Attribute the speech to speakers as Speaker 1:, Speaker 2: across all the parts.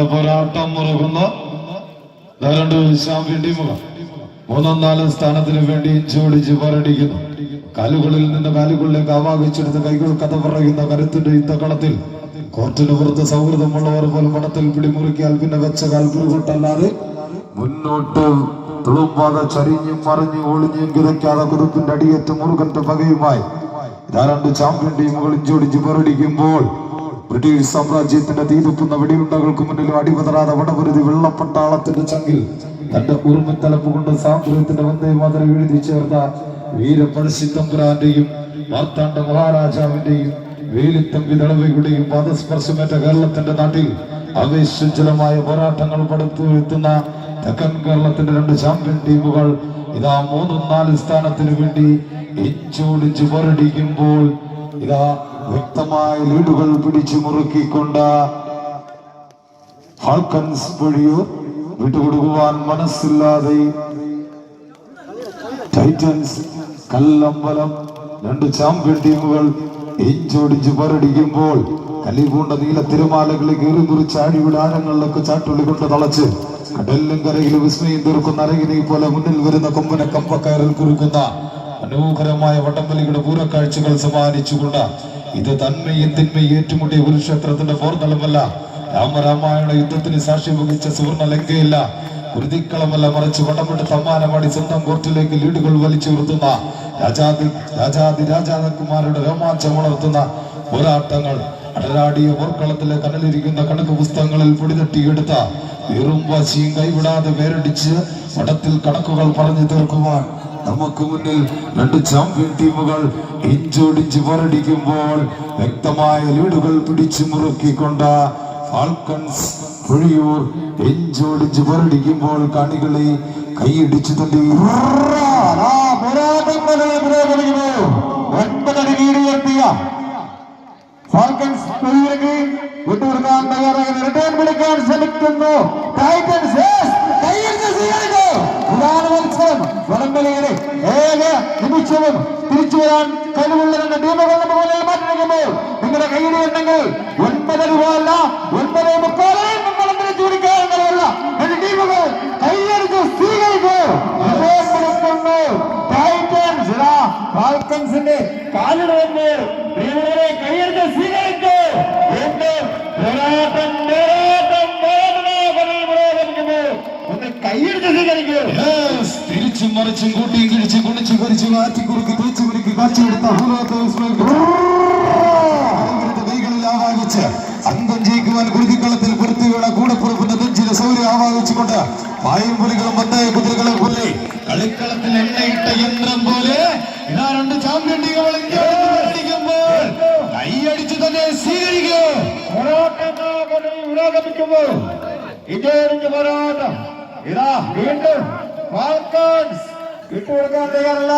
Speaker 1: പോരാട്ടം മുറുകുന്ന രണ്ട് ചാമ്പ്യൻ ടീമുകൾ 3-4 സ്ഥാനത്തിന് വേണ്ടി ഇഞ്ചോടിച്ച് പോരടിക്കുന്നു. കാലുകളിൽ നിന്ന് കാലുകളിലേക്ക് ആവാഹിച്ചെടുത്ത് കൈകൾ കഥ പറയുന്ന കരുത്തിന്റെ യുദ്ധകളത്തിൽ കോർട്ടിന് പുറത്ത് സൗഹൃദമുള്ളവർ പോലും പടത്തിൽ പിടിമുറുക്കിയാൽ പിന്നെ വെച്ച കാൽപുരുകൊട്ടല്ലാതെ മുന്നോട്ട് തുളുമ്പാതെ ചരിഞ്ഞും മറിഞ്ഞു ഒളിഞ്ഞും കിതയ്ക്കാതെ കുതിപ്പിന്റെ അടിയേറ്റ മുറുകന്റെ പകയുമായി രണ്ട് ചാമ്പ്യൻ ടീമുകൾ ഇഞ്ചോടിച്ച് പോരടിക്കുമ്പോൾ ബ്രിട്ടീഷ് സാമ്രാജ്യത്തിന്റെ തീതുപ്പുന്ന വെടിയുണ്ടകൾക്ക് മുന്നിലും അടിപതറാതെ വടപുരുതി വെള്ളപ്പട്ടാളത്തിന്റെ ചങ്കിൽ തന്റെ ഉറുമത്തലപ്പ് കൊണ്ട് സാമ്രാജ്യത്തിന്റെ വന്ദേ മാതരം എഴുതി ചേർത്ത വീരപഴശ്ശിത്തമ്പുരാന്റെയും മാർത്താണ്ഡ മഹാരാജാവിന്റെയും വേലിത്തമ്പി ദളവയുടെയും പാദസ്പർശമേറ്റ കേരളത്തിന്റെ നാട്ടിൽ ആവേശജലമായ പോരാട്ടങ്ങൾ പടുത്തുവരുത്തുന്ന തെക്കൻ കേരളത്തിന്റെ രണ്ട് ചാമ്പ്യൻ ടീമുകൾ ഇതാ 3-4 സ്ഥാനത്തിന് വേണ്ടി ഇഞ്ചോടിച്ച് പോരടിക്കുമ്പോൾ ഇതാ വ്യക്തമായ ലീഡുകൾ പിടിച്ചു മുറുക്കിക്കൊണ്ട് ഫാൽക്കൺസ് പൊഴിയൂർ വിട്ടുകൊടുക്കുവാൻ മനസ്സില്ലാതെ ടൈറ്റൻസ് കല്ലമ്പലം രണ്ട് ചാമ്പ്യൻ ടീമുകൾ ഇഞ്ചോടിച്ച് പോരടിക്കുമ്പോൾ കലിപൂണ്ട നീല തിരമാലകളെ കീറിമുറിച്ച് ആഴിയുടെ ആഴങ്ങളിലൊക്കെ ചാട്ടുള്ളി കൊണ്ട് തളച്ച് കടലിലും കരയിലും വിസ്മയം തീർക്കുന്ന അരകിനെ പോലെ മുന്നിൽ വരുന്ന കൊമ്പനെ കമ്പക്കയറിൽ കുറുക്കുന്ന മനോഹരമായ വടംവലിയുടെ പൂരക്കാഴ്ചകൾ സമ്മാനിച്ചുകൊണ്ട് ഇത് തന്മയും തിന്മയും ഏറ്റുമുട്ടിയ കുരുക്ഷേത്രത്തിന്റെ പോർത്തളമല്ല, രാമരാമായണ യുദ്ധത്തിന് സാക്ഷ്യം വഹിച്ച സുവർണ ലങ്കയല്ല, കുരുതിക്കളമല്ല, മറിച്ച് വടംപെട്ട് സമ്മാനമാടി സ്വന്തം കോർട്ടിലേക്ക് ലീഡുകൾ വലിച്ചു നിർത്തുന്ന രാജാതിരാജാക്കന്മാരുടെ രോമാഞ്ചമുണർത്തുന്ന പോരാട്ടങ്ങൾ അടരാടിയ പോർക്കളത്തിലെ കനലിരിക്കുന്ന കണക്ക് പുസ്തകങ്ങളിൽ പൊടിതട്ടിയെടുത്ത വെറും വാശിയും കൈവിടാതെ വേരടിച്ച് പടത്തിൽ കണക്കുകൾ പറഞ്ഞു തീർക്കുവാൻ നമുക്ക് മുന്നിൽ രണ്ട് ചാമ്പ്യൻ ടീമുകൾ ഇഞ്ചോടിച്ച് പോരടിക്കുമ്പോൾ വ്യക്തമായ ലീഡുകൾ പിടിച്ചു മുറുക്കിക്കൊണ്ട് ഫാൽക്കൺസ് പൊഴിയൂർ ഇഞ്ചോടിച്ച് പോരടിക്കുമ്പോൾ കാണികളെ കൈയിടിച്ചു തള്ളി
Speaker 2: ഫാൽക്കൺസ് പൊഴിയൂരിന് വിട്ടുകൊടുക്കാൻ തയ്യാറായി റിട്ടേൺ വിളിക്കാൻ ശ്രമിക്കുന്നു. ടൈറ്റൻസ് വടംവലിയുടെ ഏക നിമിഷവും തിരിച്ചു വരാൻ കഴിവുള്ള രണ്ട് ടീമുകൾ പോലെ മാറ്റിരിക്കുമ്പോൾ നിങ്ങളുടെ കയ്യിൽ ഉണ്ടെങ്കിൽ 9 രൂപ അല്ല 9.25 നിങ്ങൾ തിരിച്ചു പിടിക്കാൻ കഴിവുള്ള രണ്ട് ടീമുകൾ കൈയടിച്ച് സ്വീകരിക്കൂ. ടൈറ്റൻസ് ഫാൽക്കൺസിന്റെ കാലിടുവെന്ന് ടീമുകളെ കൈയടിച്ച് സ്വീകരിക്കൂ. കൈയടിച്ച് സ്വീകരിക്കൂ.
Speaker 1: തിരിച്ചും മറിച്ചും കൂട്ടിയും കിഴിച്ചും കുണിച്ചു ഭരിച്ചു മാറ്റി കുറുക്കി തേച്ചു കുരുക്കി കാഴ്ചയെടുത്ത കൈകളിൽ ആവാഹിച്ച് അന്തം ജയിക്കുവാൻ കുരുതിക്കളത്തിൽ പുറത്തു വീണ കൂടപ്പുറപ്പിന്റെ നെഞ്ചിലെ സൗകര്യം ആവാഹിച്ചുകൊണ്ട് പായും പുലികളും മത്തായ കുതിരകളെ പോലെ കളിക്കളത്തിൽ എണ്ണയിട്ട യന്ത്രം പോലെ ഇതാ രണ്ട് ചാമ്പ്യൻ ടീമുകൾ കൈയടിച്ച് തന്നെ സ്വീകരിക്കൂ.
Speaker 2: പുരോഗമിക്കുമ്പോൾ ഇതേറിഞ്ഞ് പോരാട്ടം ഇതാ വീണ്ടും ഫാൽക്കൺസ് വിട്ടുകൊടുക്കാൻ തയ്യാറല്ല.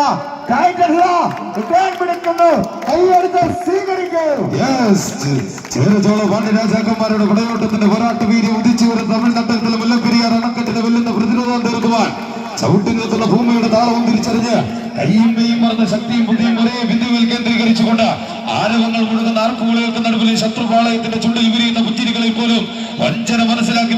Speaker 2: പിടിക്കുന്നു. കൈയെടുത്ത് സ്വീകരിക്കൂ.
Speaker 1: ചേരചോള പാണ്ഡ്യ രാജാക്കന്മാരുടെ പടയോട്ടത്തിന്റെ പോരാട്ട വീര്യം ഉദിച്ചു വരുന്ന തമിഴ്നാട്ടിലെ മുല്ലപ്പെരിയാർ അണക്കെട്ടിനെ വെല്ലുന്ന പ്രതിരോധം തീർക്കുവാൻ ചവിട്ടി നിർത്തുന്ന ഭൂമിയുടെ താളവും തിരിച്ചറിഞ്ഞ് കയ്യും മെയ്യും മറന്ന ശക്തിയും ബുദ്ധിയും ഒരേ ബിന്ദുവിൽ കേന്ദ്രീകരിച്ചുകൊണ്ട് ആരവങ്ങൾ മുഴുകുന്ന ആർപ്പുവിളികൾക്ക് നടുവിൽ ശത്രുപാളയത്തിന്റെ ചുണ്ടിൽ വിരിയുന്ന പുത്തിരികളിൽ പോലും വഞ്ചന മനസ്സിലാക്കി